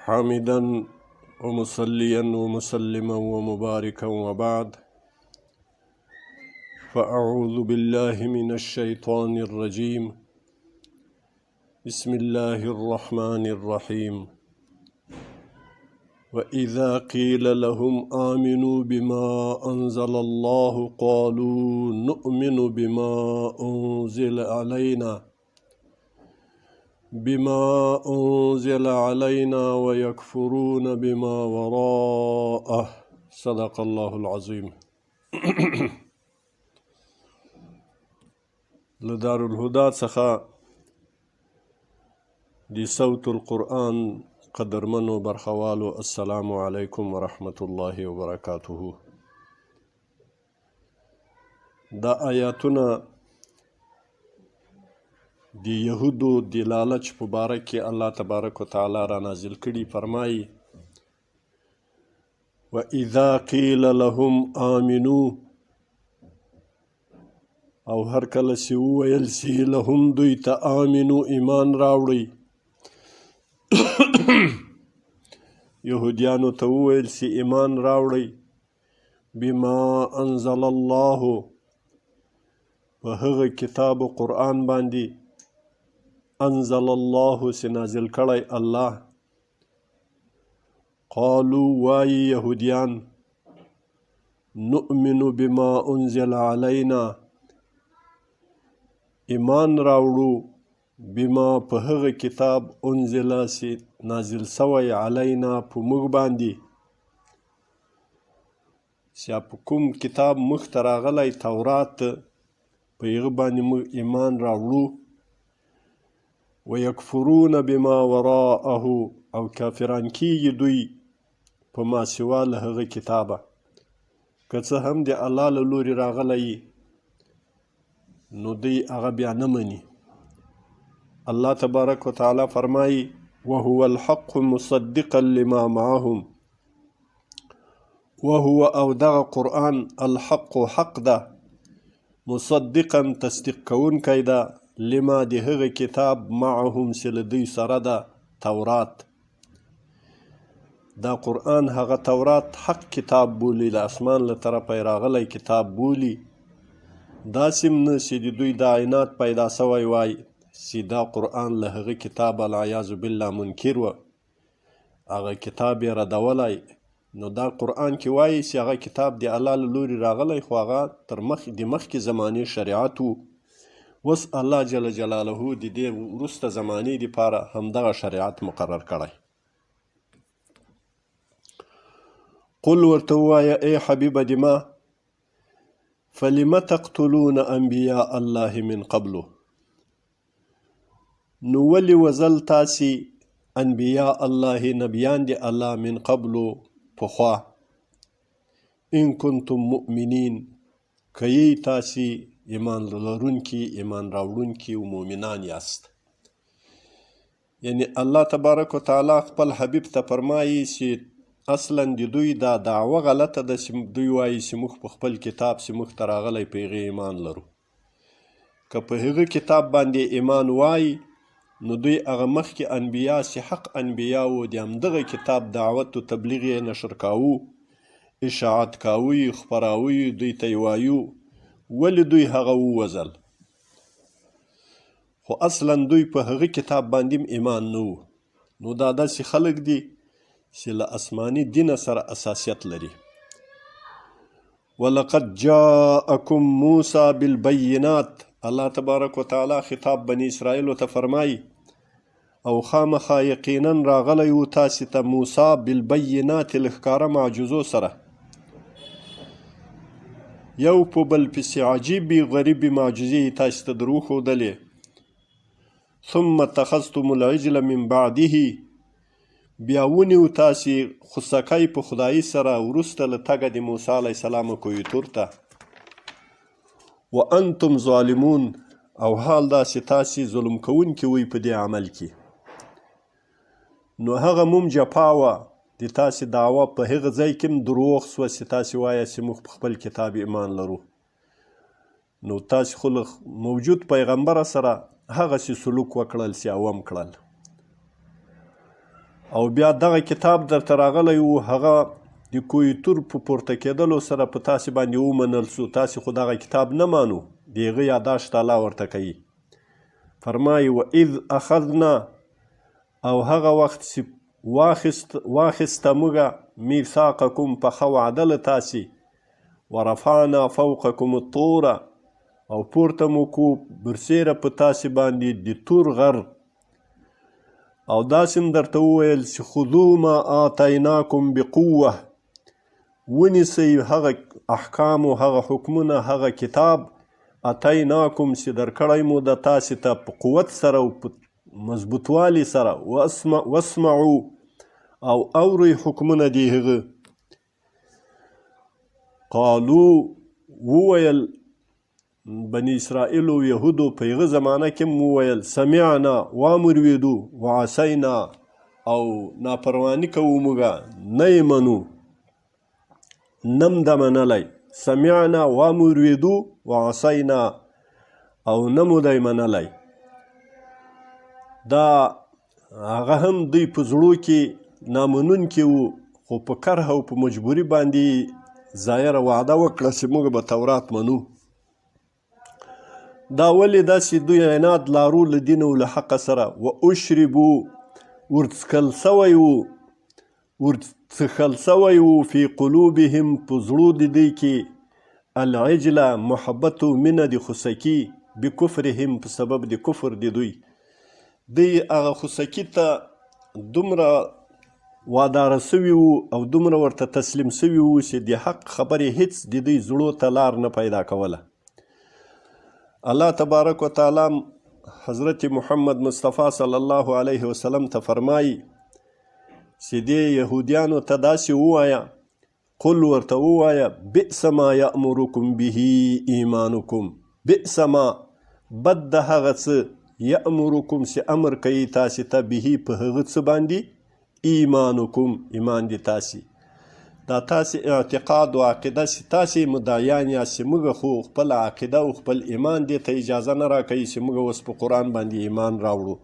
حامدا ومصليا ومسلما ومباركا وبعد، فأعوذ بالله من الشيطان الرجيم. بسم الله الرحمن الرحيم. وإذا قيل لهم آمنوا بما أنزل الله قالوا نؤمن بما أنزل علينا ويكفرون بما وراءه. صدق الله العظيم. لدار الهدى څخه دی صوت القرآن قدرمنو برخوالو، السلام علیکم ورحمة الله وبرکاته. دا آیاتونه دی یهودو دی لالچ په باره کې الله تبارک و تعالی را نازل کړي. فرمایي وَإِذَا قِيلَ لَهُمْ آمِنُوا، او هر کله چې وویل سي لهم دوی ته آمنو ایمان راوړئ، یهودیانو ته وویل سي ایمان راوړئ، بما انزل الله، په هغه کتاب و قرآن باندې انزل الله چې نازل کړی الله. قالو وایي یهودیان، نؤمن بما انزل علینا، ایمان راوړو بما په هغه کتاب انزل چې نازل سوی علینا په موږ باندې، چې په کوم کتاب موږ ته راغلی تورات، په هغه باندې موږ ایمان راوړو. ویکفرون بما وراءه، او کافران کیږي دوی په ما سوا له هغه کتابه، که څه هم د الله له لورې راغلی نو دوی هغه بیا نه مني. الله تبارک و تعالی فرمایي وهو الحق مصدقا لما معهم، وهو او دغه قرآن الحق حق ده، مصدقا تصدیق کوونکی ده، لما د هغه کتاب معهم چې له دوی سره ده، تورات. دا قرآن هغه تورات حق کتاب بولي، د اسمان له طرفه یې راغلی کتاب بولي. داسې هم نه چې د دوی دا عناد پیدا سوی وای چې دا قرآن له هغه کتاب العیاذ بالله منکر و، هغه کتاب یې ردولی. نو دا قرآن کې وایي چې هغه کتاب د الله له لورې راغلی، خو هغه تر د مخکې زمانې شریعت و. اوس الله جل جلاله د دې وروسته زمانې دپاره همدغه شریعت مقرر کړی. قل ورته ووایه ای حبیبه د ما، فلم تقتلون انبیاء الله من قبله، نو ولې وژل تاسې انبیاء الله، نبیان د الله، من قبلو پخوا، ان کنتم مؤمنین، که یی تاسې ایمان لرونکي، ایمان راوړونکي او مؤمنان یاست. یعنی الله تبارک و تعالی خپل حبیب ته فرمایي چې اصلا د دوی دا دعوه غلطه ده چې دوی وایي چې موږ په خپل کتاب چې موږ ته راغلی په هغې ایمان لرو. که په هغه کتاب باندې ایمان وایي نو دوی هغه مخکې انبیا چې حق انبیا وو، د همدغه کتاب دعوت و تبلیغ یې نشر کاوه، اشاعت کاوه، خپراوه، دوی ته یې وایو. ولې دوی هغه ووژل؟ خو اصلا دوی په هغه کتاب باندې ایمان نه و. نو دا داسې خلک دي چې له آسماني دینه سره اساسیت لري. ولقد جاءکم موسی بالبینات، الله تبارک و تعالی خطاب بنی اسرائیلو ته فرمایي او خامخا یقینا راغلی و تاسې ته موسی بالبینات، له ښکاره معجزو سره، یو په بل پسې عجیبې غریبې معجزې یې تاسې ته در وښودلې. ثم اتخذتم العجل من بعده، بیا ونیو تاسې خوسکی په خدایي سره وروسته له تګه د موسی علیه السلام کوی تور ته. وانتم ظالمون، او حال دا چې تاسې ظلم کوونکي وئ په دې عمل کې. نو هغه موم جفا وه، د تاسې دعوه په هغه ځای کې هم دروغ سوه چې تاسې وایه چې موږ په خپل کتاب ایمان لرو. نو تاسې خو له موجود پیغمبر سره هغسې سلوک وکړل چې عوام کړل. او بیا دغه کتاب درته راغلی و، هغه د کویتور په پورته کېدلو سره په تاسې باندې ومنل سو، تاسې خو دغه کتاب نه مانو. د هغه یاداشت الله ورته کوي، فرمایي واذ اخذنا، او هغه وخت چې واخیسته موږه میثاقکم پخه وعده له تاسې، ورفعنا فوقکم الطور، او پورته مو کو برسیره په تاسې باندې د تور غر، او داسې هم درته وویل چې خذو ما آتیناکم بقوه، ونیسئ هغه احکام او هغه حکمونه، هغه کتاب اتیناکم چې درکړی مو د تاسې ته په قوت سره او په مضبوطوالي سره، واسمعو، او اورئ حکمونه دی هغه. قالو وویل بني اسرائیل او یهودو په هغه زمانه کې وویل سمعنا وامرویدو وعصینا، او ناپرواني کوو موږه، نه یې منو، نم ده منلی. سمعنا وامرویدو وعصینا، او نه مو دی منلی. دا هغه هم دوی په زړو کې نامنونکي وو، خو په کرهه او په مجبوري باندې ظاهره وعده وکړه چې موږ به تورات منو. دا ولې داسې دوی عناد لارو له دین او له حقه سره، و اشربو، ورڅکل سوی وو، ورڅښل سوی وو، فی قلوبهم، په زړو د دوی کې، العجله، محبت او مینه د خوسکي، بکفرهم، په سبب د کفر د دوی. دوی هغه خوسکي ته دومره واداره سوي وو او دومره ورته تسلیم سوي وو چې د حق خبرې هیڅ د دوی زړو ته لار نه پیدا کوله. الله تبارک و تعالی حضرت محمد مصطفی صلی الله علیه وسلم ته فرمایي چې دې یهودیانو ته داسې ووایه، قل ورته ووایه بئس ما یأمرکم به ایمانکم، بئس ما، بد د هغه څه، یأمرکم چې امر کوي تاسې ته، به په هغه څه باندې، ایمانکم، ایمان دی تاسې. دا تاسې اعتقاد و عقیده چې تاسې مدعیان یاست چې موږ خو خپل عقیده او خپل ایمان دې ته اجازه نه راکوي چې موږ اوس په قرآن باندې ایمان راوړو،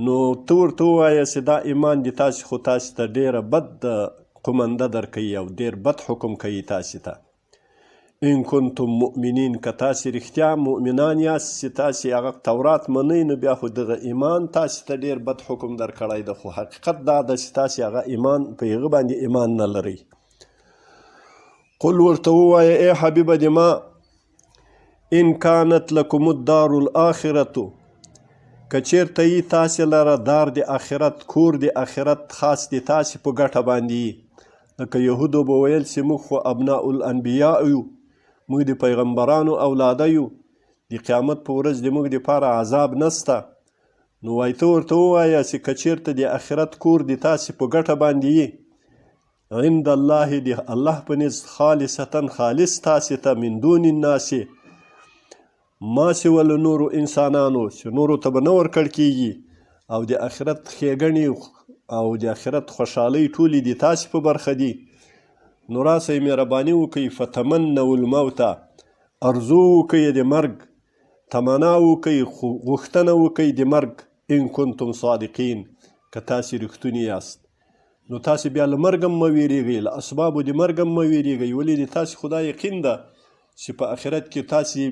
نو ته ورته ووایه چې دا ایمان دې تاسې خو تاسې ته ډېره بد قمنده درکوي او ډېر بد حکم کوي تاسې ته. ان کنتم مؤمنین، که تاسې رښتیا مؤمنان یاست چې تاسې هغه تورات منئ، نو بیا خو دغه ایمان تاسې ته ډېر بد حکم درکړی ده، خو حقیقت دا ده چې تاسې هغه ایمان په هغه باندې ایمان نه لرئ. قل ورته ووایه ای حبیبه د ما، ان کانت لکم الدار الاخرة، که چېرته یي تاسې لره دار د آخرت، کور د آخرت خاص د تاسې په ګټه باندې، لکه یهودو به ویل چې موږ خو ابناء الانبیاء یو، موږ د پیغمبرانو اولاده یو، د قیامت په ورځ د موږ دپاره عذاب نسته. نو وایي ته ورته ووایه چې که چېرته د آخرت کور د تاسې په ګټه باندې یي، عند الله، د الله په نزد، خالصتا، خالص تاسې ته، من دون الناس، ما سوى له نورو انسانانو، چې نورو ته به نه ورکړ کېږي، او د آخرت ښېګڼې او د آخرت خوشحالۍ ټولې د تاسې په برخه دي. نو راسئ مهرباني وکئ، فتمنوا الموت، ارزو وکئ د مرګ، تمنا وکئ، غوښتنه وکئ د مرګ، ان کنتم صادقین، که تاسې رښتوني یاست. نو تاسې بیا له مرګ هم مه ویرېږئ، له اسبابو د مرګ هم مه ویرېږئ، ولې د تاسې خو دا یقین ده چې په آخرت کې تاسې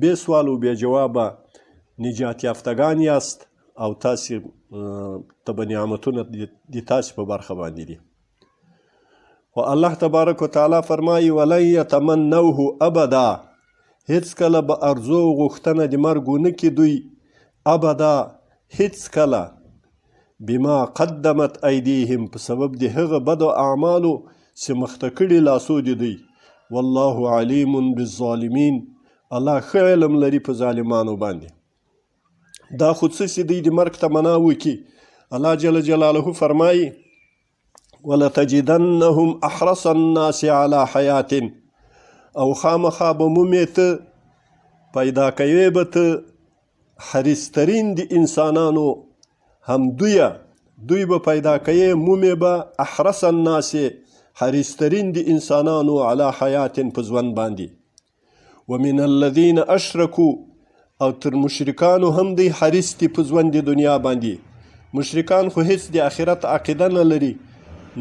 بې سوال او بې جوابه نجات یافتګان یاست، او تاسې ته به نعمتونه د تاسې په برخه باندې دي. و الله تبارک و تعالی فرمایي ولن یتمنوه ابدا، هیڅ کله به ارزو او غوښتنه د مرګ ونه کړي دوی، ابدا، هیڅ کله، بما قدمت ایدیهم، په سبب د هغه بدو اعمالو چې مخته کړي لاسو د دوی، والله علیم بالظالمین، الله ښه علم لري په ظالمانو باندې. دا خو څه چې دوی د مرګ تمنا وکړي، الله جل جلاله فرمایي ولتجدنهم احرص الناس على حیات، او خامخا به مومې ته پیدا کوې به ته حریصترین د انسانانو، هم دوی به پیدا کوې، مومې به احرص الناس، حریصترین د انسانانو، على حیات، په ژوند باندې. ومن الذین اشرکو، او تر مشرکانو هم دی حریص دي په ژوند د دنیا باندې، مشرکان خو هیڅ د آخرت عقیده نه لري،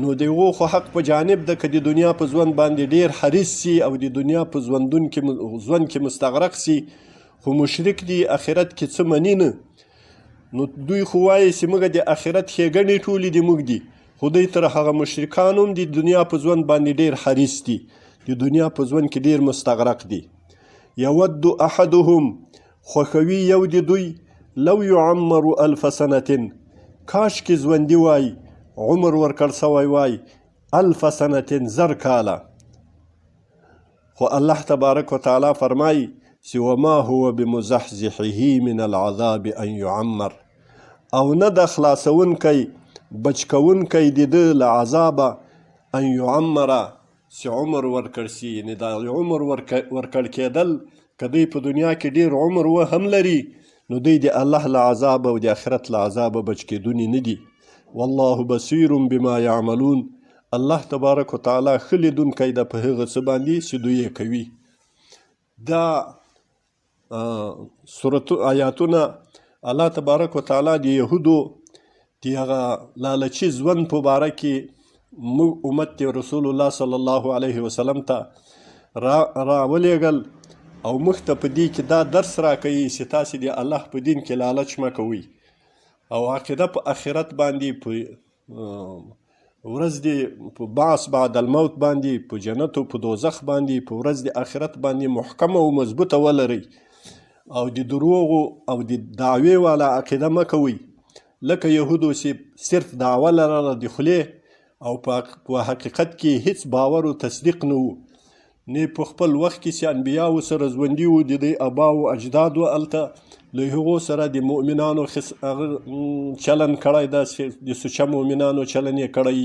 نو د هغو خو حق په جانب ده که د دنیا په ژوند باندې ډیر حریص سي او د دنیا په ژوند کې مستغرق سي، خو مشرک دی آخرت کې څه مني نه. نو دوی خو وایي چې موږ د آخرت ښېګڼې ټولې د موږ دي، خو دوی تر هغه مشرکان هم د دنیا په ژوند باندې ډیر حریص دي، د دنیا په ژوند کې ډیر مستغرق دي. یود احدهم خوښوي یو د دوی لو یعمر الف سنة کاش کې ژوندي وای عمر ورکړ سوی وای الف سنة زر کاله. خو الله تبارک وتعالی فرمایي چې وما هو بمزحزحه من العذاب ان يعمر، او نه د خلاصونکی بچکونکی د ده له عذابه ان يعمر چې عمر ورکړ سي. یعنې دا عمر ورکړ کېدل که دوی په دنیا کې ډیر عمر و هم لري، نو دوی د الله له عذاب او د آخرت له عذابه بچ کېدوني نه دي. والله بصیر بما یعملون، الله تبارک وتعالی ښه لیدونکی ده په هغه څه باندې چې دوی یې کوي. دا آیاتونه الله تبارک وتعالی د یهودو د هغه لالچي ژوند په باره کې موږ امت رسول الله صلی الله علیه وسلم ته راولېږل او موږ ته په دې کې دا درس راکوي چې تاسې د الله په دین کې لالچ مه کوئ او عقیده په آخرت باندې، په ورځ د بعث بعد الموت باندې، په جنت او په دوزخ باندې، په ورځ د آخرت باندې محکمه او مضبوطه ولرئ او د دروغو او د دعوې والا عقیده مه کوئ لکه یهودو چې صرف دعوه لرله د خولې او په حقیقت کې هیڅ باور او تصدیق نه و، نه په خپل وخت کې چې انبیاو سره ژوندي وو د دوی ابا او اجدادو هلته له هغو سره د مؤمنانو چلن کړی ده، د سوچه مؤمنانو چلن یې کړی،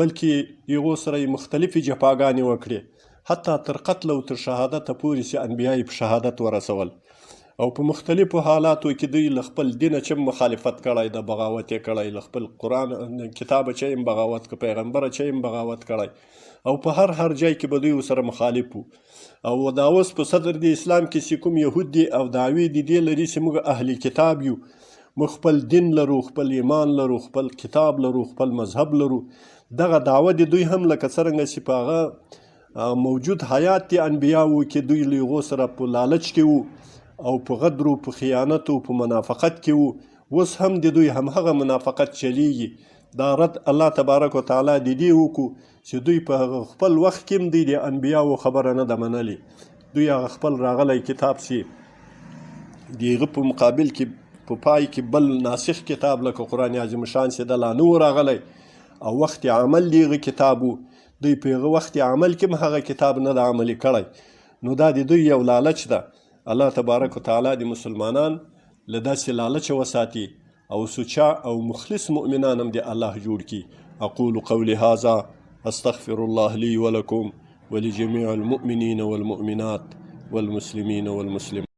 بلکې د هغو سره یې مختلفې جفاګانې وکړې حتی تر قتل او تر شهادته پورې چې انبیا یې په شهادت ورسول، او په مختلفو حالاتو کې دوی له خپل دینه چې مخالفت کړی ده، بغاوت یې کړی، له خپل قرآن کتابه چې هم بغاوت که پیغمبره چې هم بغاوت کړی، او په هر ځای کې به دوی ورسره مخالف وو. او دا اوس په صدر د اسلام کې چې کوم یهود دي او دعوې د دې لري چې موږ اهل کتاب یو، موږ خپل دین لرو، خپل ایمان لرو، خپل کتاب لرو، خپل مذهب لرو، دغه دعوه د دوی هم لکه څرنګه چې په هغه موجود حیات د انبیاوو کې دوی له هغو سره په لالچ کې وو او په غدر و په خیانت و په منافقت کې وو، اوس هم د دوی همهغه منافقت چلیږي. دا رد الله تبارک وتعالی د دې وکړو چې دوی په خپل وخت کې هم دوی د انبیاوو خبره نه ده منلې، دوی هغه خپل راغلی کتاب چې د هغه په مقابل کې په پای کې بل ناسخ کتاب لکه قرآن عظیم شان چې ده لا نه و راغلی او وخت عمل د هغه کتاب و، دوی په هغه وخت عمل کې هم هغه کتاب نه ده عملي کړی، نو دا د دوی یو لالچ ده. الله تبارک وتعالی د مسلمانان له داسې لالچه وساتي او سوچه او مخلص مؤمنان هم د الله جوړ کی. اقول قولي هذا استغفر الله لي ولكم ولجميع المؤمنين والمؤمنات والمسلمين والمسلمات.